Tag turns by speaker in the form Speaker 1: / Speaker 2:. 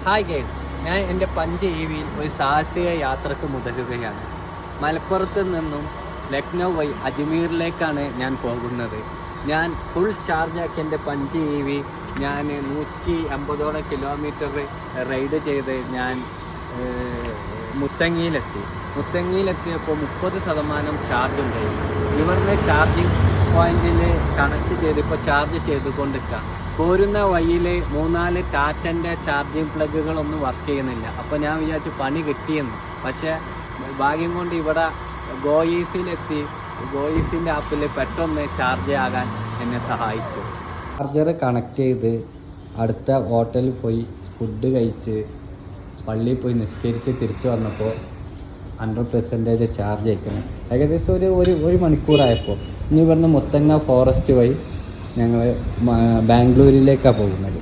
Speaker 1: Hi guys, ഞാൻ എൻ്റെ punch EVയിൽ ഒരു സാഹസിക യാത്രക്ക് മുതിരുകയാണ്. മലപ്പുറത്ത് നിന്നും ലക്നൗ വഴി അജ്മീറിലേക്കാണ് ഞാൻ പോകുന്നത്. ഞാൻ ഫുൾ ചാർജാക്കി എൻ്റെ പഞ്ച് EV ഞാൻ 150ഓളം കിലോമീറ്റർ റൈഡ് ചെയ്ത് ഞാൻ മുത്തങ്ങിയിലെത്തിയപ്പോൾ 30% ചാർജ് ഉണ്ടായിരുന്നു. ഇവിടുന്ന് ചാർജിങ് പോയിന്റിൽ കണക്ട് ചെയ്ത് ഇപ്പോൾ ചാർജ് ചെയ്തുകൊണ്ടിരിക്കാം. പോരുന്ന വഴിയിൽ 3-4 ടാറ്റൻ്റെ ചാർജിങ് പ്ലഗുകളൊന്നും വർക്ക് ചെയ്യുന്നില്ല. അപ്പോൾ ഞാൻ വിചാരിച്ചു പണി കിട്ടിയെന്ന്. പക്ഷേ ഭാഗ്യം കൊണ്ട് ഇവിടെ ഗോയീസിലെത്തി. ഗോയീസിൻ്റെ ആപ്പിൽ പെട്ടെന്ന് ചാർജ് ആകാൻ എന്നെ സഹായിച്ചു. ചാർജർ കണക്ട് ചെയ്ത് അടുത്ത ഹോട്ടലിൽ പോയി ഫുഡ് കഴിച്ച് പള്ളിയിൽ പോയി നിസ്കരിച്ച് തിരിച്ചു വന്നപ്പോൾ 100% ചാർജ് ആക്കണം. ഏകദേശം ഒരു മണിക്കൂറായപ്പോൾ ഇനി ഇവിടുന്ന് മുത്തങ്ങ ഫോറസ്റ്റ് വഴി ഞങ്ങൾ ബാംഗ്ലൂരിലേക്കാണ് പോകുന്നത്.